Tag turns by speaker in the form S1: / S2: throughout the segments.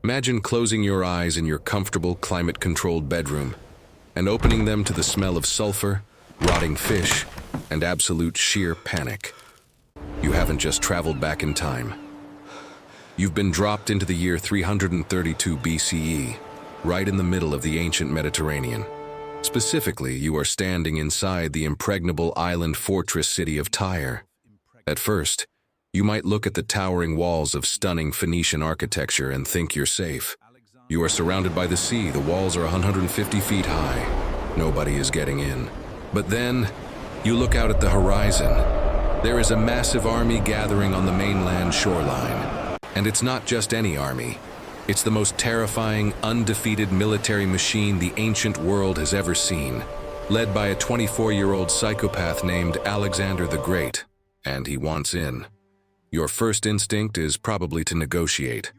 S1: Imagine closing your eyes in your comfortable, climate-controlled bedroom and opening them to the smell of sulfur, rotting fish, and absolute sheer panic. You haven't just traveled back in time. You've been dropped into the year 332 BCE, right in the middle of the ancient Mediterranean. Specifically, you are standing inside the impregnable island fortress city of Tyre. At first, you might look at the towering walls of stunning Phoenician architecture and think you're safe. You are surrounded by the sea, the walls are 150 feet high. Nobody is getting in. But then, you look out at the horizon. There is a massive army gathering on the mainland shoreline. And it's not just any army. It's the most terrifying, undefeated military machine the ancient world has ever seen, led by a 24-year-old psychopath named Alexander the Great. And he wants in. Your first instinct is probably to negotiate.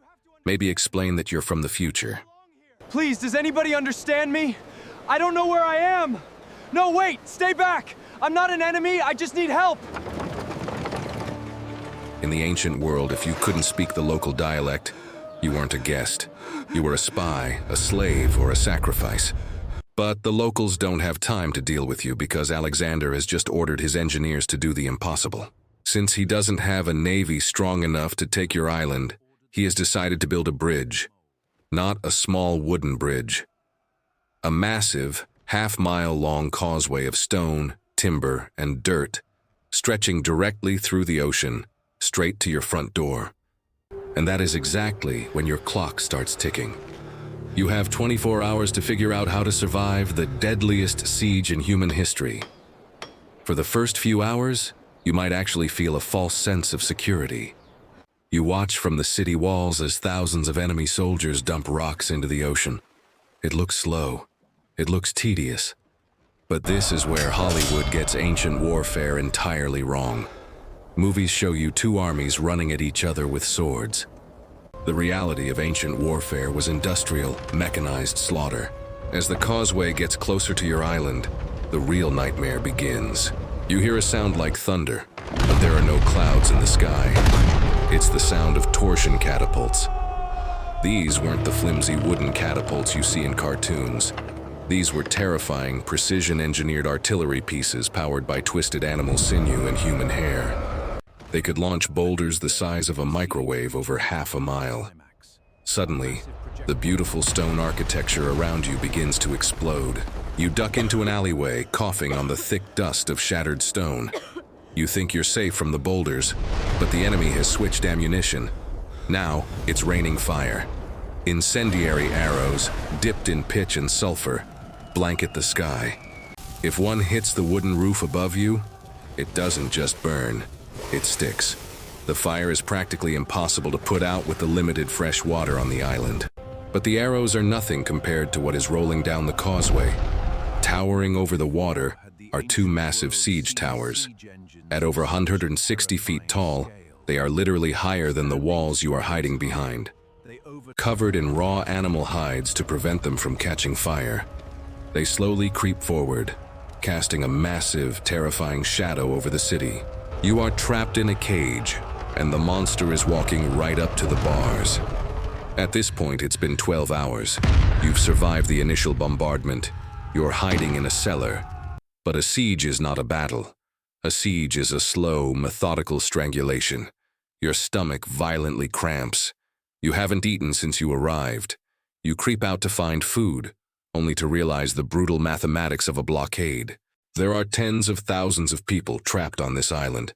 S1: Maybe explain that you're from the future.
S2: Please, does anybody understand me? I don't know where I am. No, wait, stay back. I'm not an enemy, I just need help.
S1: In the ancient world, if you couldn't speak the local dialect, you weren't a guest. You were a spy, a slave, or a sacrifice. But the locals don't have time to deal with you because Alexander has just ordered his engineers to do the impossible. Since he doesn't have a navy strong enough to take your island, he has decided to build a bridge. Not a small wooden bridge. A massive, half-mile-long causeway of stone, timber, and dirt, stretching directly through the ocean, straight to your front door. And that is exactly when your clock starts ticking. You have 24 hours to figure out how to survive the deadliest siege in human history. For the first few hours, you might actually feel a false sense of security. You watch from the city walls as thousands of enemy soldiers dump rocks into the ocean. It looks slow. It looks tedious. But this is where Hollywood gets ancient warfare entirely wrong. Movies show you two armies running at each other with swords. The reality of ancient warfare was industrial, mechanized slaughter. As the causeway gets closer to your island, the real nightmare begins. You hear a sound like thunder, but there are no clouds in the sky. It's the sound of torsion catapults. These weren't the flimsy wooden catapults you see in cartoons. These were terrifying, precision-engineered artillery pieces powered by twisted animal sinew and human hair. They could launch boulders the size of a microwave over half a mile. Suddenly, the beautiful stone architecture around you begins to explode. You duck into an alleyway, coughing on the thick dust of shattered stone. You think you're safe from the boulders, but the enemy has switched ammunition. Now, it's raining fire. Incendiary arrows, dipped in pitch and sulfur, blanket the sky. If one hits the wooden roof above you, it doesn't just burn, it sticks. The fire is practically impossible to put out with the limited fresh water on the island. But the arrows are nothing compared to what is rolling down the causeway. Towering over the water are two massive siege towers. At over 160 feet tall, they are literally higher than the walls you are hiding behind. Covered in raw animal hides to prevent them from catching fire, they slowly creep forward, casting a massive, terrifying shadow over the city. You are trapped in a cage, and the monster is walking right up to the bars. At this point, it's been 12 hours. You've survived the initial bombardment. You're hiding in a cellar. But a siege is not a battle. A siege is a slow, methodical strangulation. Your stomach violently cramps. You haven't eaten since you arrived. You creep out to find food, only to realize the brutal mathematics of a blockade. There are tens of thousands of people trapped on this island.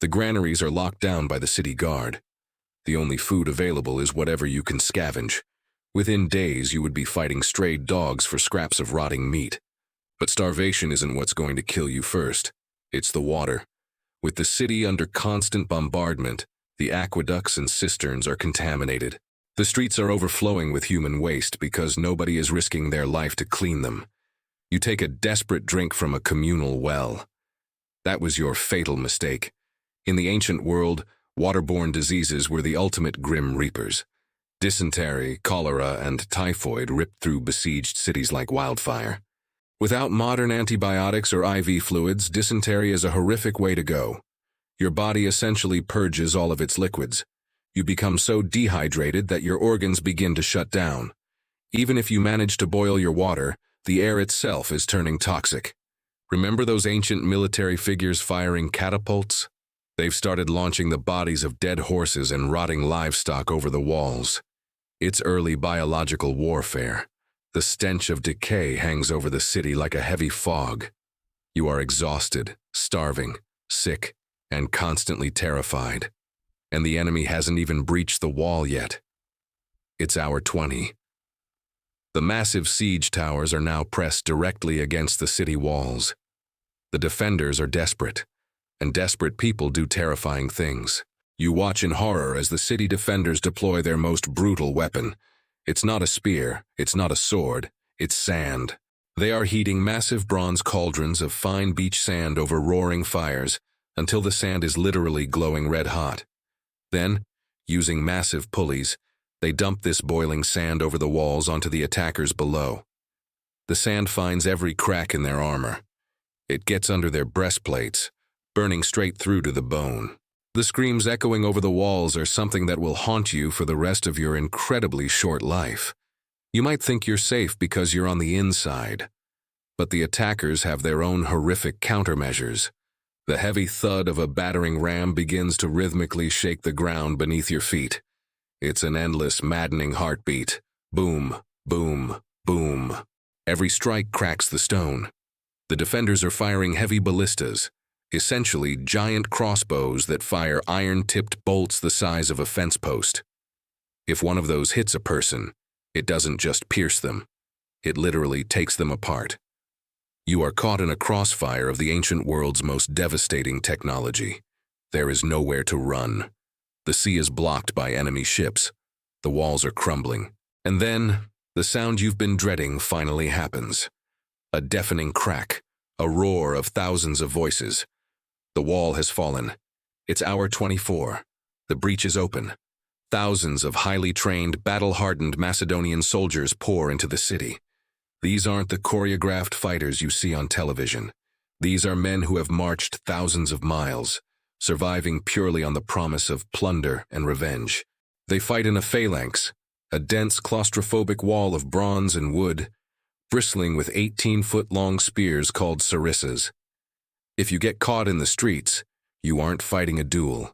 S1: The granaries are locked down by the city guard. The only food available is whatever you can scavenge. Within days, you would be fighting stray dogs for scraps of rotting meat. But starvation isn't what's going to kill you first. It's the water. With the city under constant bombardment, the aqueducts and cisterns are contaminated. The streets are overflowing with human waste because nobody is risking their life to clean them. You take a desperate drink from a communal well. That was your fatal mistake. In the ancient world, waterborne diseases were the ultimate grim reapers. Dysentery, cholera, and typhoid ripped through besieged cities like wildfire. Without modern antibiotics or IV fluids, dysentery is a horrific way to go. Your body essentially purges all of its liquids. You become so dehydrated that your organs begin to shut down. Even if you manage to boil your water, the air itself is turning toxic. Remember those ancient military figures firing catapults? They've started launching the bodies of dead horses and rotting livestock over the walls. It's early biological warfare. The stench of decay hangs over the city like a heavy fog. You are exhausted, starving, sick, and constantly terrified. And the enemy hasn't even breached the wall yet. It's hour 20. The massive siege towers are now pressed directly against the city walls. The defenders are desperate, and desperate people do terrifying things. You watch in horror as the city defenders deploy their most brutal weapon. It's not a spear, it's not a sword, it's sand. They are heating massive bronze cauldrons of fine beach sand over roaring fires until the sand is literally glowing red hot. Then, using massive pulleys, they dump this boiling sand over the walls onto the attackers below. The sand finds every crack in their armor. It gets under their breastplates, burning straight through to the bone. The screams echoing over the walls are something that will haunt you for the rest of your incredibly short life. You might think you're safe because you're on the inside, but the attackers have their own horrific countermeasures. The heavy thud of a battering ram begins to rhythmically shake the ground beneath your feet. It's an endless, maddening heartbeat. Boom, boom, boom. Every strike cracks the stone. The defenders are firing heavy ballistas, essentially giant crossbows that fire iron-tipped bolts the size of a fence post. If one of those hits a person, it doesn't just pierce them. It literally takes them apart. You are caught in a crossfire of the ancient world's most devastating technology. There is nowhere to run. The sea is blocked by enemy ships. The walls are crumbling. And then, the sound you've been dreading finally happens. A deafening crack, a roar of thousands of voices. The wall has fallen. It's hour 24. The breach is open. Thousands of highly trained, battle-hardened Macedonian soldiers pour into the city. These aren't the choreographed fighters you see on television. These are men who have marched thousands of miles, surviving purely on the promise of plunder and revenge. They fight in a phalanx, a dense claustrophobic wall of bronze and wood, bristling with 18-foot-long spears called sarissas. If you get caught in the streets, you aren't fighting a duel.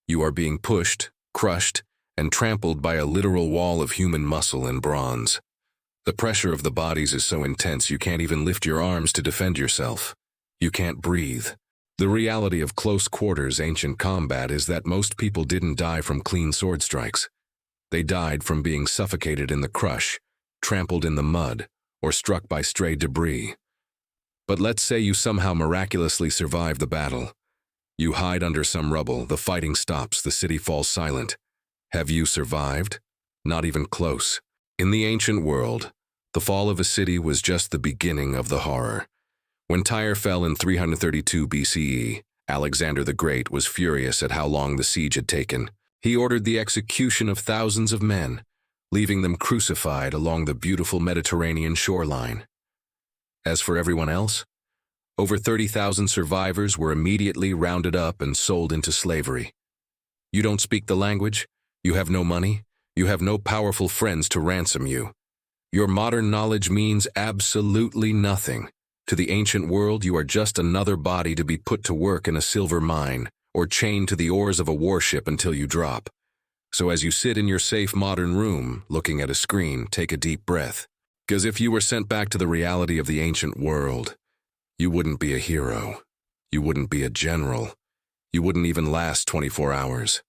S1: You are being pushed, crushed, and trampled by a literal wall of human muscle and bronze. The pressure of the bodies is so intense you can't even lift your arms to defend yourself. You can't breathe. The reality of close quarters ancient combat is that most people didn't die from clean sword strikes. They died from being suffocated in the crush, trampled in the mud, or struck by stray debris. But let's say you somehow miraculously survive the battle. You hide under some rubble, the fighting stops, the city falls silent. Have you survived? Not even close. In the ancient world, the fall of a city was just the beginning of the horror. When Tyre fell in 332 BCE, Alexander the Great was furious at how long the siege had taken. He ordered the execution of thousands of men, leaving them crucified along the beautiful Mediterranean shoreline. As for everyone else, over 30,000 survivors were immediately rounded up and sold into slavery. You don't speak the language, you have no money, you have no powerful friends to ransom you. Your modern knowledge means absolutely nothing. To the ancient world, you are just another body to be put to work in a silver mine, or chained to the oars of a warship until you drop. So as you sit in your safe modern room, looking at a screen, take a deep breath. Because if you were sent back to the reality of the ancient world, you wouldn't be a hero. You wouldn't be a general. You wouldn't even last 24 hours.